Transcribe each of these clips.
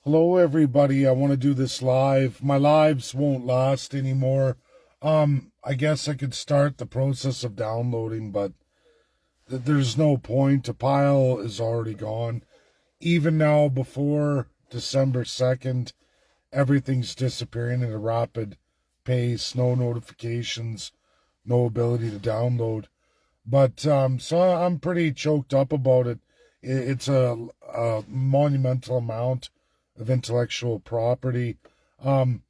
Hello, everybody. I want to do this live. My lives won't last anymore. I guess I could start the process of downloading, but there's no point. A pile is already gone. Even now, before December 2nd, everything's disappearing at a rapid pace. No notifications, no ability to download. But so I'm pretty choked up about it. It's a monumental amount of intellectual property. Um,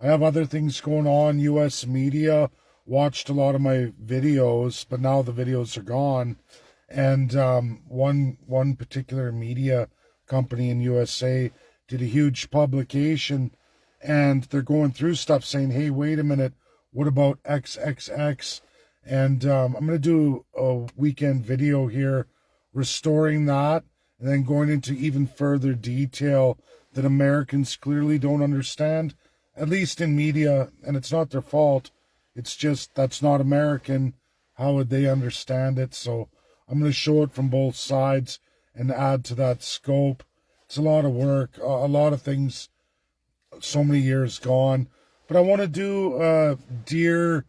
I have other things going on. U.S. media watched a lot of my videos, but now the videos are gone. And one particular media company in USA did a huge publication, and they're going through stuff saying, "Hey, wait a minute, what about XXX?" And I'm going to do a weekend video here restoring that, and then going into even further detail that Americans clearly don't understand, at least in media, and it's not their fault. It's just that's not American. How would they understand it? So I'm going to show it from both sides and add to that scope. It's a lot of work, a lot of things, so many years gone. But I want to do Dear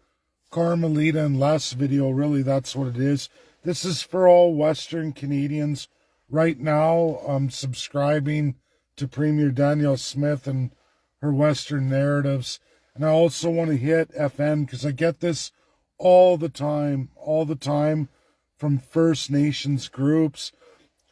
Carmelita and Les video. Really, that's what it is. This is for all Western Canadians. Right now, I'm subscribing to Premier Danielle Smith and her Western narratives. And I also want to hit FN because I get this all the time from First Nations groups.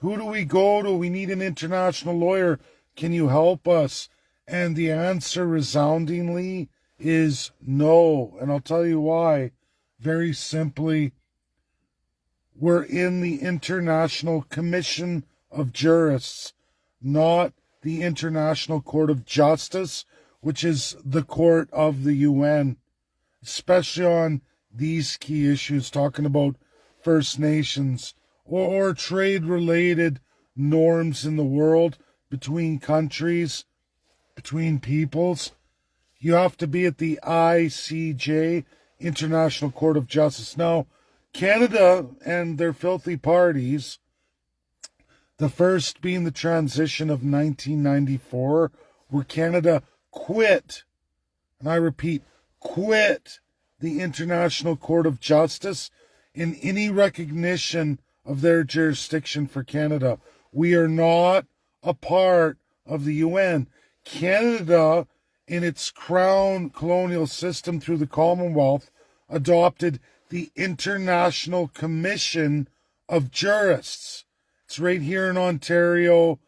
Who do we go to? We need an international lawyer. Can you help us? And the answer resoundingly is no. And I'll tell you why. Very simply, we're in the International Commission of Jurists, not the International Court of Justice, which is the court of the UN, especially on these key issues, talking about First Nations or trade-related norms in the world between countries, between peoples. You have to be at the ICJ, International Court of Justice. Now, Canada and their filthy parties, the first being the transition of 1994, where Canada quit, and I repeat, quit the International Court of Justice in any recognition of their jurisdiction for Canada. We are not a part of the UN. Canada, in its crown colonial system through the Commonwealth, adopted the International Commission of Jurists. It's right here in Ontario.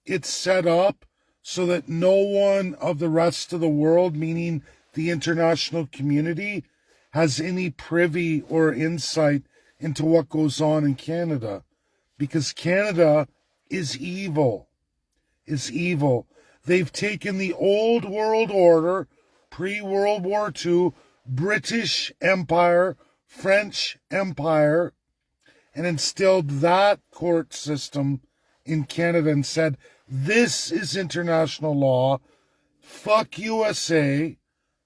It's set up so that no one of the rest of the world, meaning the international community, has any privy or insight into what goes on in Canada. Because Canada is evil. They've taken the old world order, pre-World War II, British Empire, French Empire, and instilled that court system in Canada and said, this is international law. Fuck USA.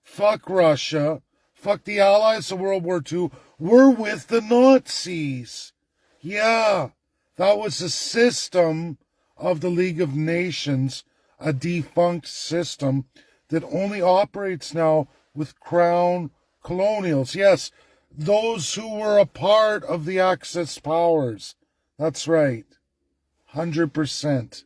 Fuck Russia. Fuck the allies of World War II. We're with the Nazis. Yeah, that was a system of the League of Nations, a defunct system that only operates now with crown colonials. Yes, those who were a part of the Axis powers. That's right. 100%.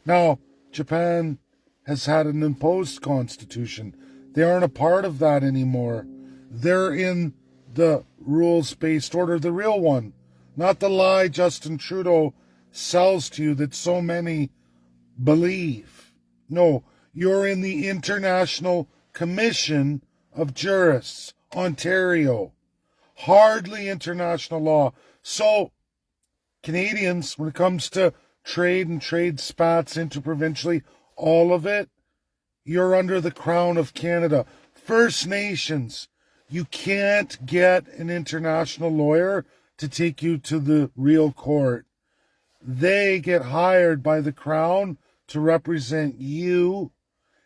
Now, Japan has had an imposed constitution. They aren't a part of that anymore. They're in the rules-based order, the real one, not the lie Justin Trudeau sells to you that so many believe. No, you're in the International Commission of Jurists, Ontario. Hardly international law. So, Canadians, when it comes to trade and trade spats interprovincially, all of it, you're under the crown of Canada. First Nations, you can't get an international lawyer to take you to the real court. They get hired by the crown to represent you,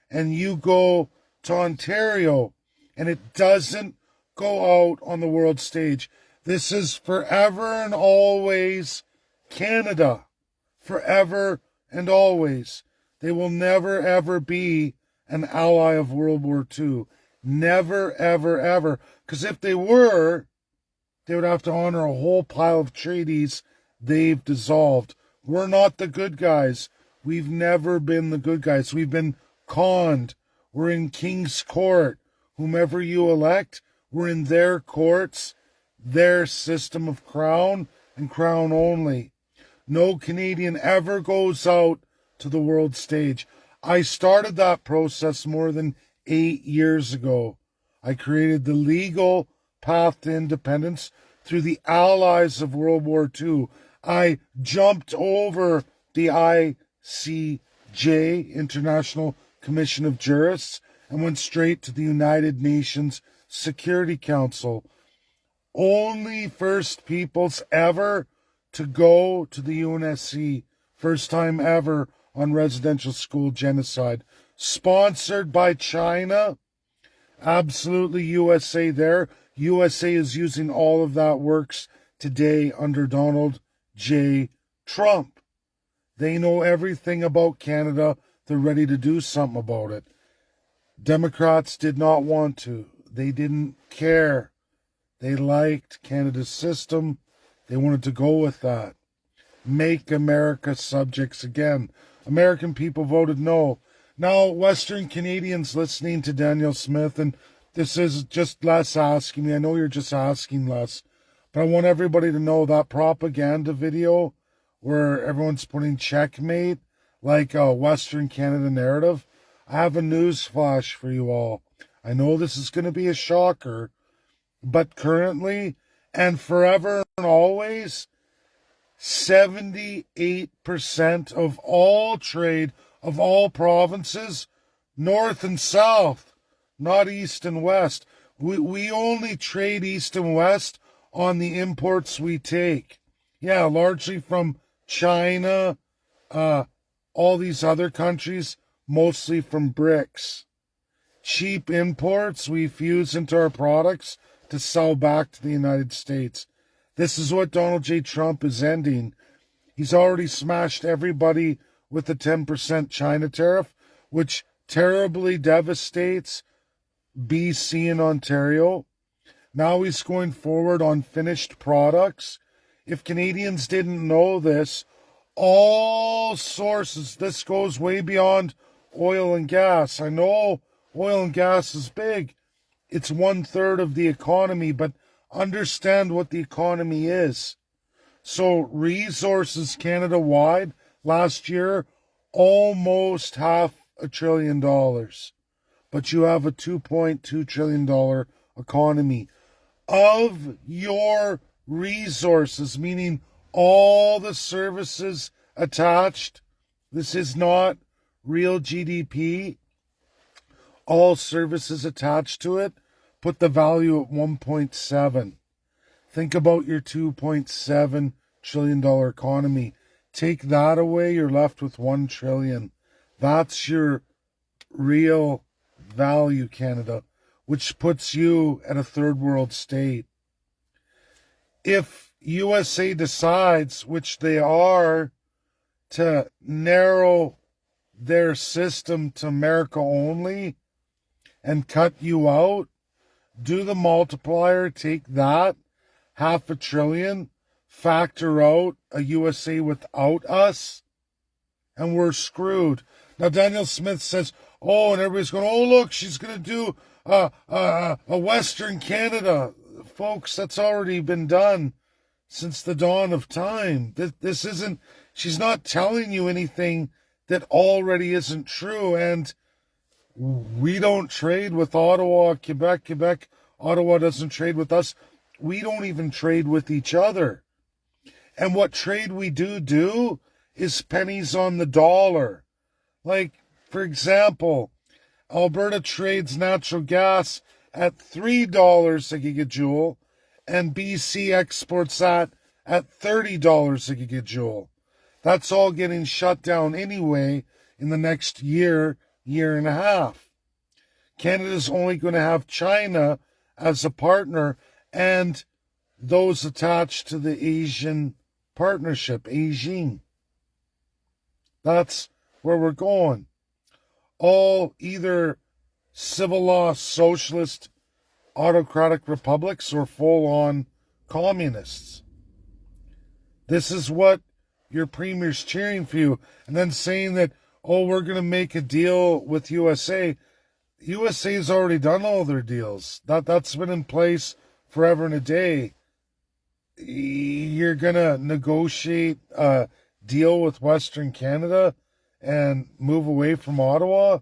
and you go to Ontario, and it doesn't go out on the world stage. This is forever and always Canada. Forever and always. They will never, ever be an ally of World War II. Never, ever, ever. Because if they were, they would have to honor a whole pile of treaties they've dissolved. We're not the good guys. We've never been the good guys. We've been conned. We're in King's Court. Whomever you elect, we're in their courts, their system of crown, and crown only. No Canadian ever goes out to the world stage. I started that process more than 8 years ago. I created the legal path to independence through the allies of World War II. I jumped over the ICJ, International Commission of Jurists, and went straight to the United Nations Security Council. Only First Peoples ever to go to the UNSC. First time ever on residential school genocide. Sponsored by China. Absolutely USA there. USA is using all of that works today under Donald J. Trump. They know everything about Canada. They're ready to do something about it. Democrats did not want to. They didn't care. They liked Canada's system. They wanted to go with that. Make America subjects again. American people voted no. Now, Western Canadians listening to Daniel Smith, and this is just Les asking me. I know you're just asking Les, but I want everybody to know that propaganda video where everyone's putting checkmate like a Western Canada narrative. I have a news flash for you all. I know this is going to be a shocker, but currently and forever and always, 78% of all trade of all provinces, north and south, not east and west. We only trade east and west on the imports we take. Yeah, largely from China, all these other countries, mostly from BRICS. Cheap imports we fuse into our products to sell back to the United States. This is what Donald J. Trump is ending. He's already smashed everybody with the 10% China tariff, which terribly devastates BC and Ontario. Now he's going forward on finished products. If Canadians didn't know this, all sources, this goes way beyond oil and gas. I know oil and gas is big. It's 1/3 of the economy, but understand what the economy is. So resources Canada-wide last year, almost $500 billion. But you have a $2.2 trillion economy. Of your resources, meaning all the services attached, this is not real GDP, all services attached to it, put the value at 1.7. Think about your $2.7 trillion economy. Take that away, you're left with $1 trillion. That's your real value, Canada, which puts you at a third world state. If USA decides, which they are, to narrow their system to America only and cut you out, do the multiplier, take that, $500 billion, factor out a USA without us, and we're screwed. Now, Daniel Smith says, oh, and everybody's going, oh, look, she's going to do a Western Canada. Folks, that's already been done since the dawn of time. This isn't, she's not telling you anything that already isn't true. And we don't trade with Ottawa, Quebec, Ottawa doesn't trade with us. We don't even trade with each other. And what trade we do is pennies on the dollar. Like, for example, Alberta trades natural gas at $3 a gigajoule, and BC exports that at $30 a gigajoule. That's all getting shut down anyway in the next year and a half. Canada's only going to have China as a partner and those attached to the Asian partnership, Asian. That's where we're going. All either civil law socialist autocratic republics or full-on communists. This is what your premier's cheering for you. And then saying that, oh, we're going to make a deal with USA. USA's already done all their deals. That's been in place forever and a day. You're going to negotiate a deal with Western Canada and move away from Ottawa?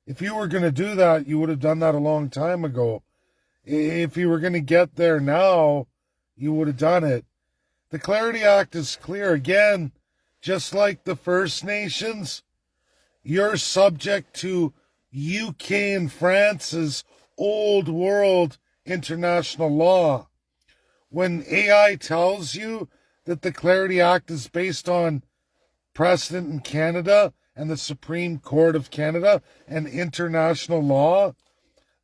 If you were going to do that, you would have done that a long time ago. If you were going to get there now, you would have done it. The Clarity Act is clear. Again, just like the First Nations, you're subject to UK and France's old world international law. When AI tells you that the Clarity Act is based on precedent in Canada and the Supreme Court of Canada and international law,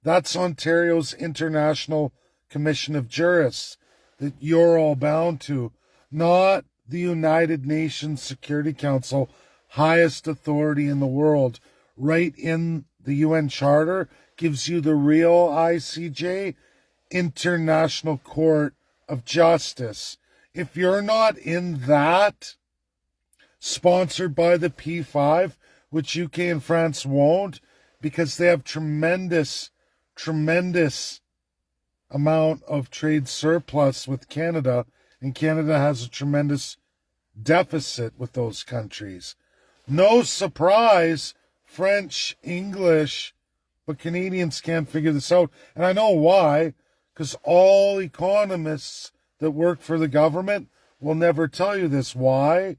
that's Ontario's International Commission of Jurists that you're all bound to, not the United Nations Security Council, highest authority in the world. Right in the UN Charter gives you the real ICJ, International Court of Justice. If you're not in that, sponsored by the P5, which UK and France won't, because they have tremendous amount of trade surplus with Canada, and Canada has a tremendous deficit with those countries. No surprise, French, English, but Canadians can't figure this out. And I know why, because all economists that work for the government will never tell you this. Why?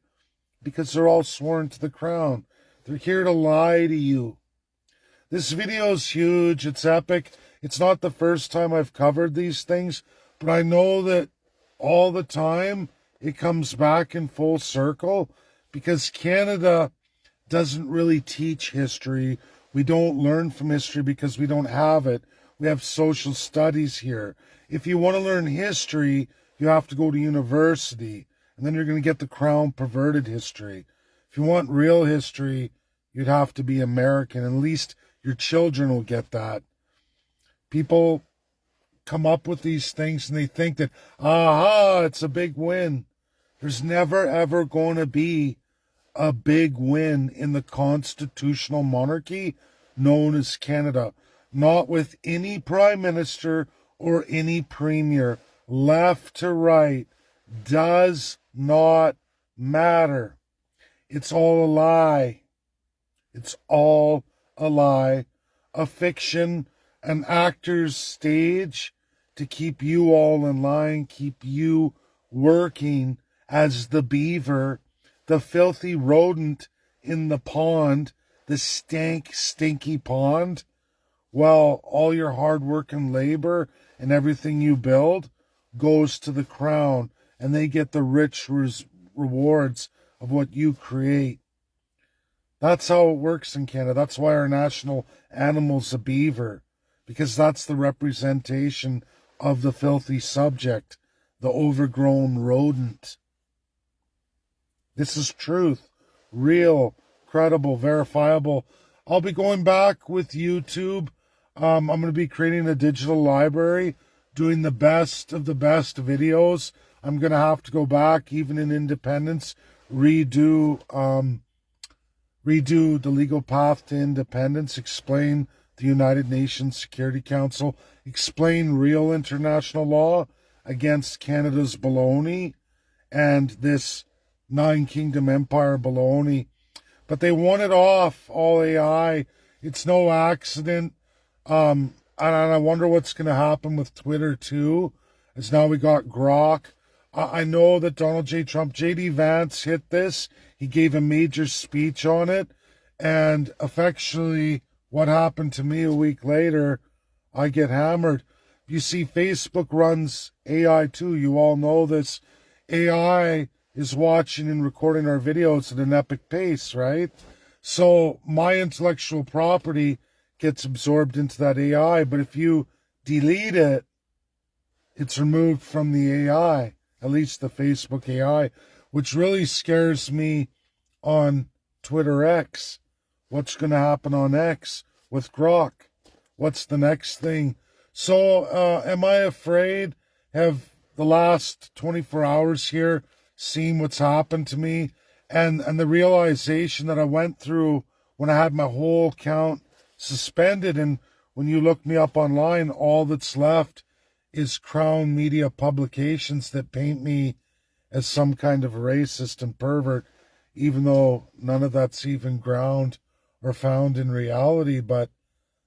Because they're all sworn to the crown. They're here to lie to you. This video is huge. It's epic. It's not the first time I've covered these things, but I know that all the time it comes back in full circle because Canada doesn't really teach history. We don't learn from history because we don't have it. We have social studies here. If you want to learn history, you have to go to university, and then you're going to get the crown perverted history. If you want real history, you'd have to be American. At least your children will get that. People come up with these things and they think that, aha, it's a big win. There's never, ever going to be a big win in the constitutional monarchy known as Canada. Not with any prime minister or any premier. Left to right does not matter. It's all a lie. It's all a lie. A fiction, an actor's stage to keep you all in line, keep you working as the beaver, the filthy rodent in the pond, the stinky pond, while all your hard work and labor and everything you build goes to the crown, and they get the rich rewards of what you create. That's how it works in Canada. That's why our national animal's a beaver, because that's the representation of the filthy subject, the overgrown rodent. This is truth, real, credible, verifiable. I'll be going back with YouTube. I'm going to be creating a digital library, doing the best of the best videos. I'm going to have to go back, even in independence, redo the legal path to independence, explain the United Nations Security Council, explain real international law against Canada's baloney and this Nine Kingdom Empire baloney. But they won it off, all AI. It's no accident. And I wonder what's going to happen with Twitter too, as now we got Grok. I know that Donald J. Trump, J.D. Vance hit this. He gave a major speech on it. And effectually, what happened to me a week later, I get hammered. You see, Facebook runs AI too. You all know this. AI is watching and recording our videos at an epic pace, right? So my intellectual property gets absorbed into that AI. But if you delete it, it's removed from the AI, at least the Facebook AI, which really scares me on Twitter X? What's going to happen on X with Grok? What's the next thing? So, am I afraid? Have the last 24 hours here seen what's happened to me? And the realization that I went through when I had my whole account suspended, and when you look me up online, all that's left is Crown Media publications that paint me as some kind of racist and pervert, even though none of that's even ground or found in reality. But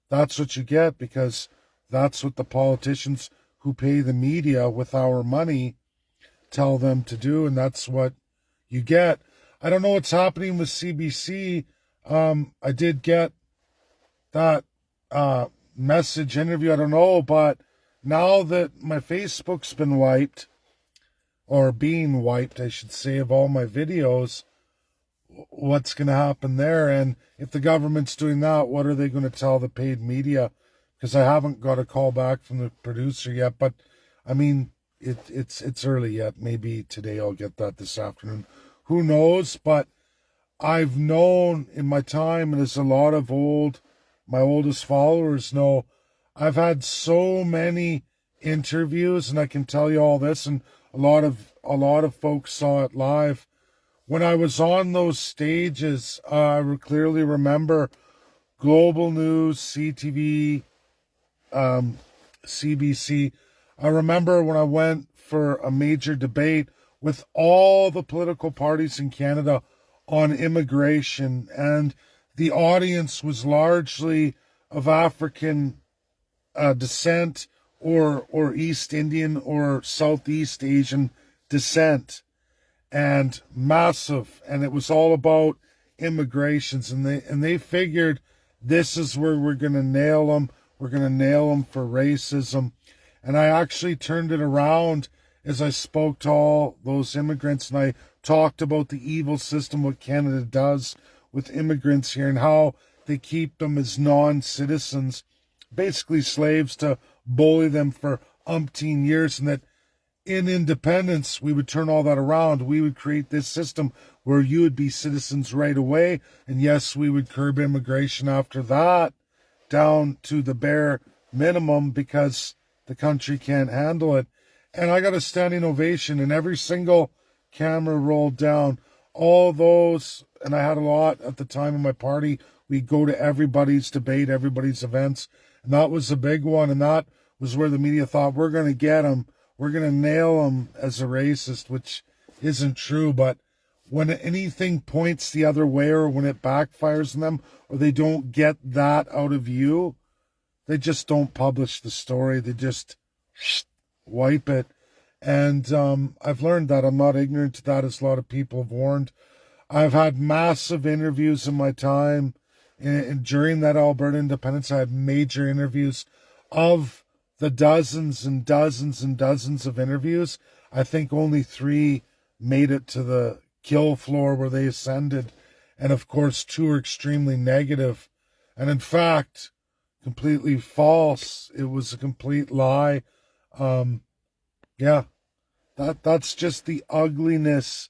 that's what you get, because that's what the politicians who pay the media with our money tell them to do, and that's what you get. I don't know what's happening with CBC. I did get that message interview. I don't know, but now that my Facebook's been wiped, or being wiped, I should say, of all my videos, what's going to happen there? And if the government's doing that, what are they going to tell the paid media? Because I haven't got a call back from the producer yet, but I mean, it's early yet. Maybe today I'll get that this afternoon. Who knows? But I've known in my time, and as a lot of my oldest followers know, I've had so many interviews, and I can tell you all this, and a lot of folks saw it live. When I was on those stages, I clearly remember Global News, CTV, CBC. I remember when I went for a major debate with all the political parties in Canada on immigration, and the audience was largely of African descent, or East Indian or Southeast Asian descent, and massive, and it was all about immigrations, and they figured this is where we're going to nail them. We're going to nail them for racism. And I actually turned it around as I spoke to all those immigrants, and I talked about the evil system, what Canada does with immigrants here, and how they keep them as non-citizens, basically slaves, to bully them for umpteen years, and that in independence, we would turn all that around. We would create this system where you would be citizens right away, and yes, we would curb immigration after that down to the bare minimum, because the country can't handle it. And I got a standing ovation, and every single camera rolled down. All those, and I had a lot at the time of my party, we'd go to everybody's debate, everybody's events, and that was a big one, and that was where the media thought, we're going to get him, we're going to nail him as a racist, which isn't true. But when anything points the other way, or when it backfires on them, or they don't get that out of you, they just don't publish the story. They just wipe it. And I've learned that. I'm not ignorant to that, as a lot of people have warned. I've had massive interviews in my time. And during that Alberta independence, I had major interviews. Of the dozens and dozens and dozens of interviews, I think only 3 made it to the kill floor where they ascended. And of course, 2 are extremely negative. And in fact, completely false. It was a complete lie. Yeah, that's just the ugliness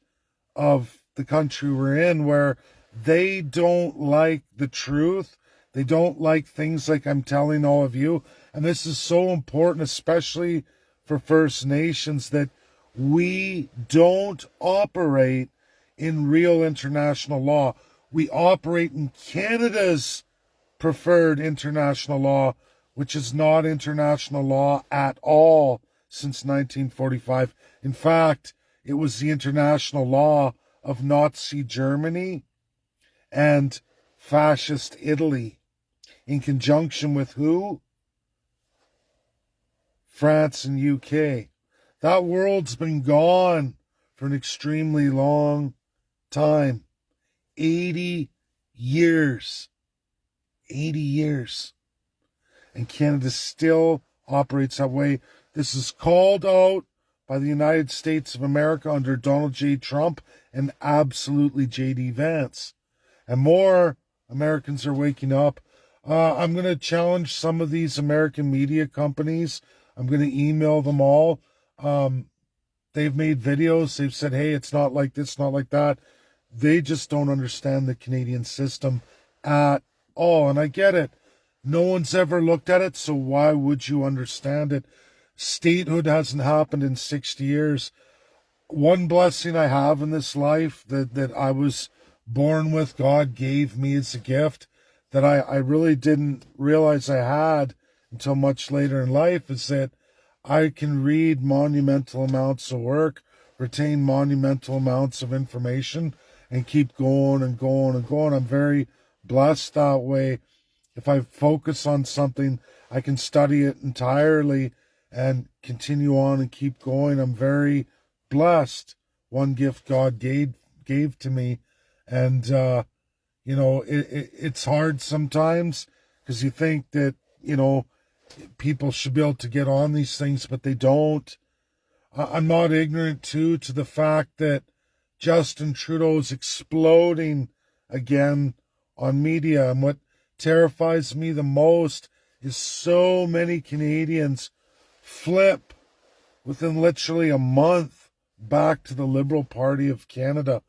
of the country we're in, where they don't like the truth. They don't like things like I'm telling all of you. And this is so important, especially for First Nations, that we don't operate in real international law. We operate in Canada's preferred international law, which is not international law at all since 1945. In fact, it was the international law of Nazi Germany and fascist Italy, in conjunction with who? France and UK. That world's been gone for an extremely long time. 80 years. 80 years. And Canada still operates that way. This is called out by the United States of America under Donald J. Trump and absolutely J.D. Vance. And more Americans are waking up. I'm going to challenge some of these American media companies. I'm going to email them all. They've made videos. They've said, hey, it's not like this, not like that. They just don't understand the Canadian system at all. And I get it. No one's ever looked at it, so why would you understand it? Statehood hasn't happened in 60 years. One blessing I have in this life that I was born with, God gave me as a gift, that I really didn't realize I had until much later in life, is that I can read monumental amounts of work, retain monumental amounts of information, and keep going and going and going. I'm very blessed that way. If I focus on something, I can study it entirely and continue on and keep going. I'm very blessed. One gift God gave to me. And, it's hard sometimes because you think that, people should be able to get on these things, but they don't. I'm not ignorant, too, to the fact that Justin Trudeau's exploding again on media. And what terrifies me the most is so many Canadians flip within literally a month back to the Liberal Party of Canada,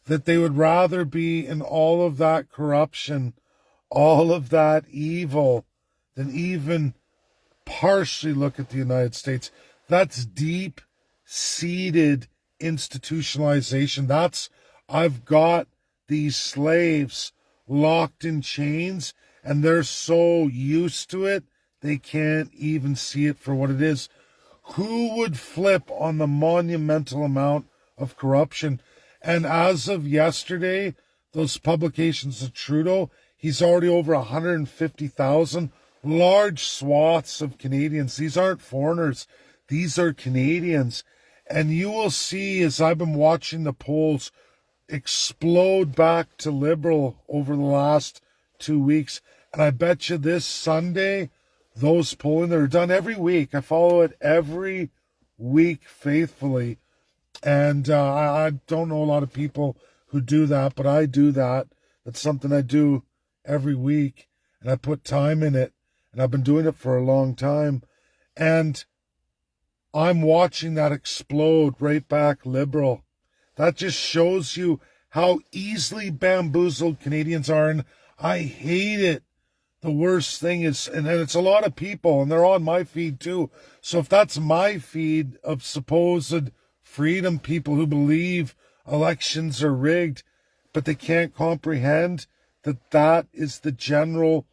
that they would rather be in all of that corruption, all of that evil, than even partially look at the United States. That's deep-seated institutionalization. I've got these slaves locked in chains, and they're so used to it, they can't even see it for what it is. Who would flip on the monumental amount of corruption? And as of yesterday, those publications of Trudeau, he's already over 150,000. Large swaths of Canadians. These aren't foreigners. These are Canadians. And you will see, as I've been watching the polls explode back to Liberal over the last 2 weeks, and I bet you this Sunday, those polling that are done every week, I follow it every week faithfully. And I don't know a lot of people who do that, but I do that. That's something I do every week, and I put time in it, and I've been doing it for a long time. And I'm watching that explode right back Liberal. That just shows you how easily bamboozled Canadians are, and I hate it. The worst thing is, and it's a lot of people, and they're on my feed too. So if that's my feed of supposed freedom people who believe elections are rigged, but they can't comprehend that is the general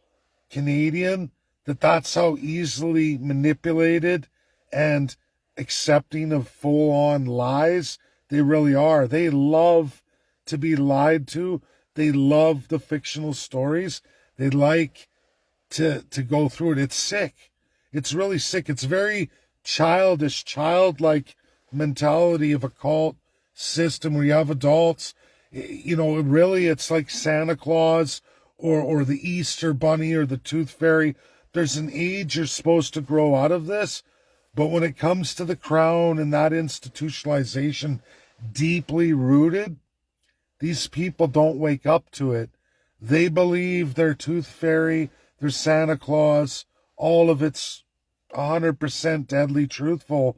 Canadian, that's how easily manipulated and accepting of full-on lies they really are. They love to be lied to. They love the fictional stories. They like to go through it. It's sick. It's really sick. It's very childish, childlike mentality of a cult system where you have adults. Really, it's like Santa Claus or the Easter Bunny or the Tooth Fairy. There's an age you're supposed to grow out of this, but when it comes to the crown and that institutionalization deeply rooted, these people don't wake up to it. They believe their Tooth Fairy, their Santa Claus, all of it's 100% deadly truthful.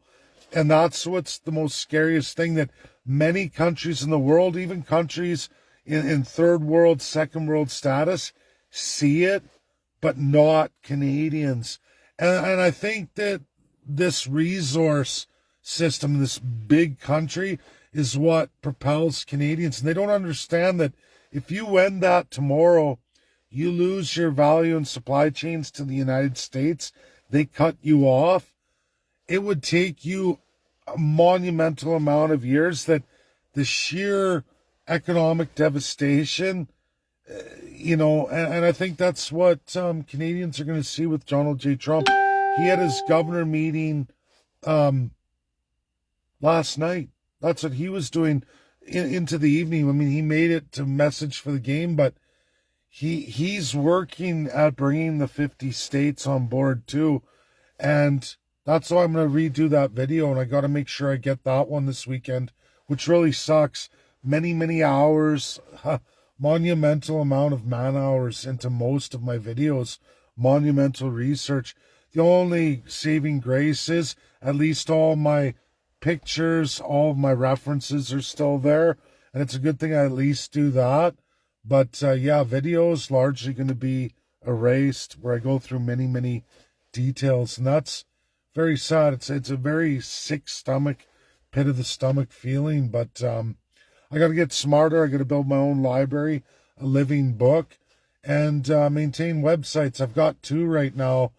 And that's what's the most scariest thing, that many countries in the world, even countries in third world, second world status, see it, but not Canadians. And I think that this resource system, this big country, is what propels Canadians. And they don't understand that if you end that tomorrow, you lose your value and supply chains to the United States. They cut you off. It would take you a monumental amount of years, that the sheer economic devastation, and I think that's what Canadians are going to see with Donald J. Trump. He had his governor meeting last night. That's what he was doing into the evening. I mean, he made it to message for the game, but he's working at bringing the 50 states on board too. And that's why I'm going to redo that video, and I got to make sure I get that one this weekend, which really sucks. Many hours, monumental amount of man hours into most of my videos, monumental research. The only saving grace is at least all my pictures, all of my references are still there, and it's a good thing I at least do that. But yeah, videos largely going to be erased, where I go through many, many details, and that's very sad. It's a very sick stomach, pit of the stomach feeling. But I got to get smarter. I got to build my own library, a living book, and maintain websites. I've got 2 right now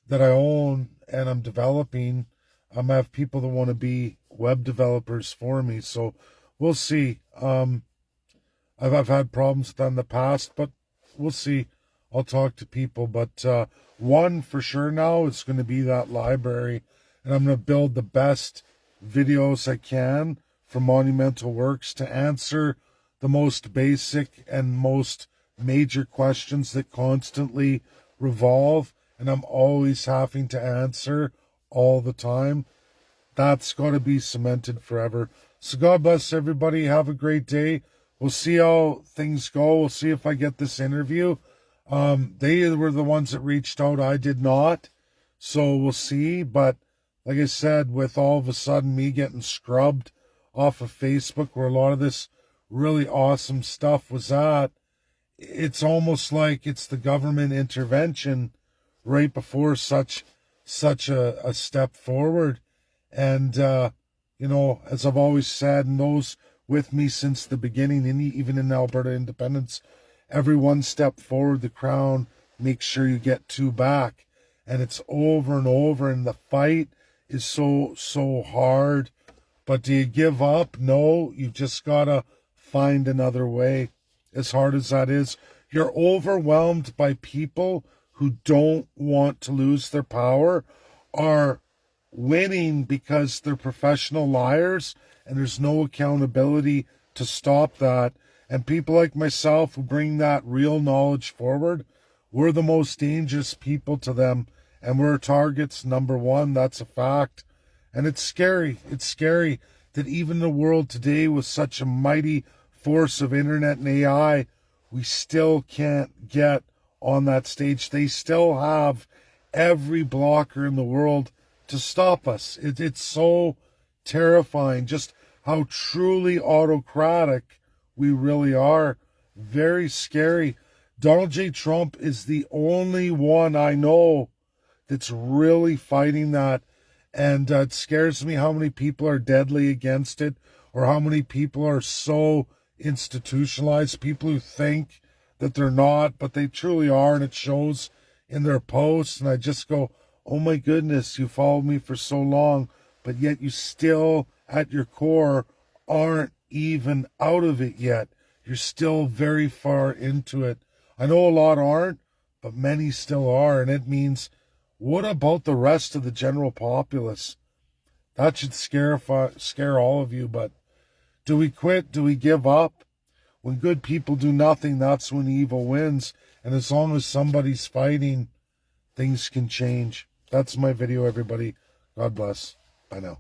that I own and I'm developing. I have people that want to be web developers for me, so we'll see. I've had problems with that in the past, but we'll see. I'll talk to people, but one for sure now is going to be that library, and I'm going to build the best videos I can for Monumental Works to answer the most basic and most major questions that constantly revolve, and I'm always having to answer all the time. That's got to be cemented forever. So God bless everybody. Have a great day. We'll see how things go. We'll see if I get this interview. They were the ones that reached out. I did not. So we'll see. But like I said, with all of a sudden me getting scrubbed off of Facebook, where a lot of this really awesome stuff was at, it's almost like it's the government intervention right before such a step forward. And, you know, as I've always said, and those with me since the beginning, and even in Alberta independence, every one step forward, the Crown makes sure you get 2 back. And it's over and over, and the fight is so hard. But do you give up? No, you just gotta find another way. As hard as that is, you're overwhelmed by people who don't want to lose their power, are winning because they're professional liars, and there's no accountability to stop that. And people like myself who bring that real knowledge forward, we're the most dangerous people to them, and we're targets number 1. That's a fact. And it's scary. It's scary that even in the world today, with such a mighty force of internet and AI, we still can't get on that stage. They still have every blocker in the world to stop us. It's so terrifying just how truly autocratic we really are. Very scary. Donald J. Trump is the only one I know that's really fighting that. And it scares me how many people are deadly against it, or how many people are so institutionalized, people who think that they're not, but they truly are, and it shows in their posts. And I just go, oh my goodness, you followed me for so long, but yet you still, at your core, aren't even out of it yet. You're still very far into it. I know a lot aren't, but many still are, and it means, what about the rest of the general populace? That should scare all of you. But do we quit? Do we give up? When good people do nothing, that's when evil wins. And as long as somebody's fighting, things can change. That's my video, everybody. God bless. Bye now.